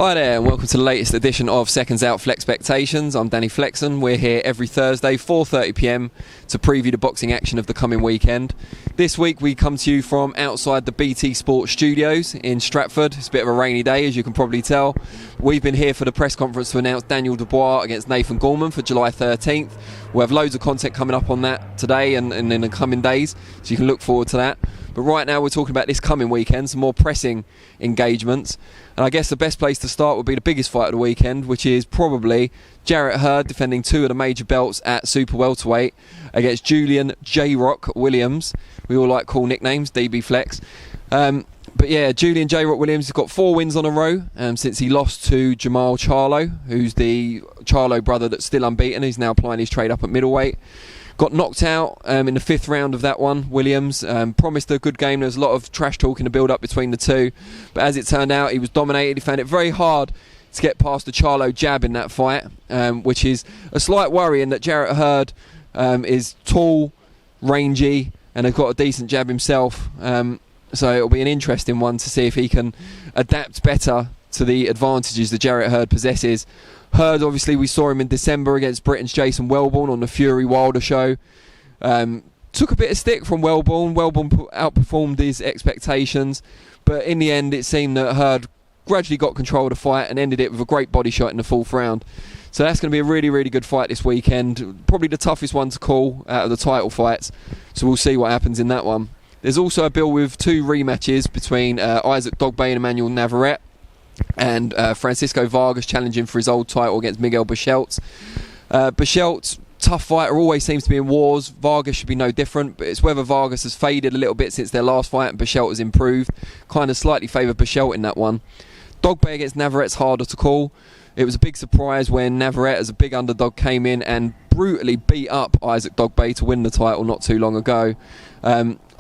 Hi there, and welcome to the latest edition of SecondsOut FLEXpectations. I'm Danny Flexen. We're here every Thursday, 4:30 p.m, to preview the boxing action of the coming weekend. This week we come to you from outside the BT Sports studios in Stratford. It's a bit of a rainy day, as you can probably tell. We've been here for the press conference to announce Daniel Dubois against Nathan Gorman for July 13th. We'll have loads of content coming up on that today and in the coming days, so you can look forward to that. But right now we're talking about this coming weekend, some more pressing engagements. And I guess the best place to start would be the biggest fight of the weekend, which is probably Jarrett Hurd defending two of the major belts at super welterweight against Julian J-Rock Williams. We all like cool nicknames, DB Flex. But yeah, Julian J-Rock Williams has got 4 wins on a row since he lost to Jamal Charlo, who's the Charlo brother that's still unbeaten. He's now plying his trade up at middleweight. Got knocked out in the 5th round of that one, Williams. Promised a good game. There was a lot of trash talk in the build-up between the two. But as it turned out, he was dominated. He found it very hard to get past the Charlo jab in that fight, which is a slight worry in that Jarrett Hurd is tall, rangy, and has got a decent jab himself. So it'll be an interesting one to see if he can adapt better to the advantages that Jarrett Hurd possesses. Hurd, obviously, we saw him in December against Britain's Jason Wellborn on the Fury Wilder show. Took a bit of stick from Wellborn. Wellborn outperformed his expectations, but in the end, it seemed that Hurd gradually got control of the fight and ended it with a great body shot in the 4th round. So that's going to be a really, really good fight this weekend. Probably the toughest one to call out of the title fights. So we'll see what happens in that one. There's also a bill with 2 rematches between Isaac Dogboe and Emmanuel Navarrete, and Francisco Vargas challenging for his old title against Miguel Bicheltz. Bicheltz, tough fighter, always seems to be in wars. Vargas should be no different, but it's whether Vargas has faded a little bit since their last fight and Bicheltz has improved. Kind of slightly favoured Bicheltz in that one. Dogboe against Navarrete's harder to call. It was a big surprise when Navarrete, as a big underdog, came in and brutally beat up Isaac Dogboe to win the title not too long ago.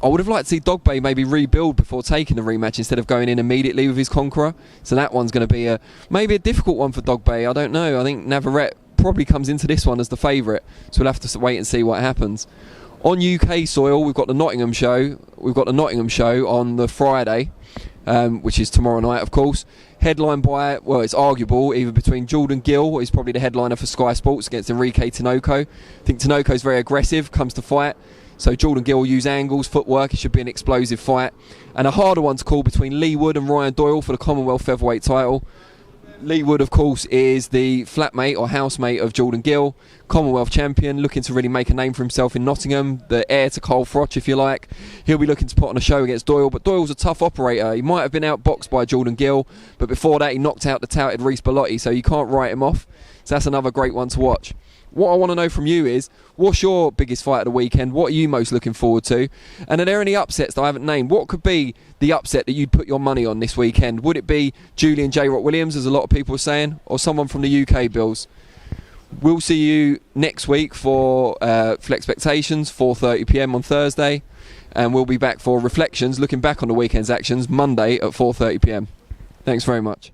I would have liked to see Dogboe maybe rebuild before taking the rematch instead of going in immediately with his conqueror. So that one's going to be maybe a difficult one for Dogboe. I don't know. I think Navarrete probably comes into this one as the favourite. So we'll have to wait and see what happens. On UK soil, we've got the Nottingham show. We've got the Nottingham show on the Friday, which is tomorrow night, of course. Headlined by, well, it's arguable, either between Jordan Gill, who's probably the headliner for Sky Sports, against Enrique Tinoco. I think Tinoco's very aggressive, comes to fight. So Jordan Gill will use angles, footwork. It should be an explosive fight. And a harder one to call between Lee Wood and Ryan Doyle for the Commonwealth Featherweight title. Lee Wood, of course, is the flatmate or housemate of Jordan Gill, Commonwealth champion, looking to really make a name for himself in Nottingham, the heir to Cole Froch, if you like. He'll be looking to put on a show against Doyle, but Doyle's a tough operator. He might have been outboxed by Jordan Gill, but before that he knocked out the touted Reece Bellotti, so you can't write him off. So that's another great one to watch. What I want to know from you is, what's your biggest fight of the weekend? What are you most looking forward to? And are there any upsets that I haven't named? What could be the upset that you'd put your money on this weekend? Would it be Julian J-Rock Williams, as a lot of people are saying, or someone from the UK bills? We'll see you next week for FLEXpectations, 4:30 p.m. on Thursday. And we'll be back for Reflections, looking back on the weekend's actions, Monday at 4:30 p.m. Thanks very much.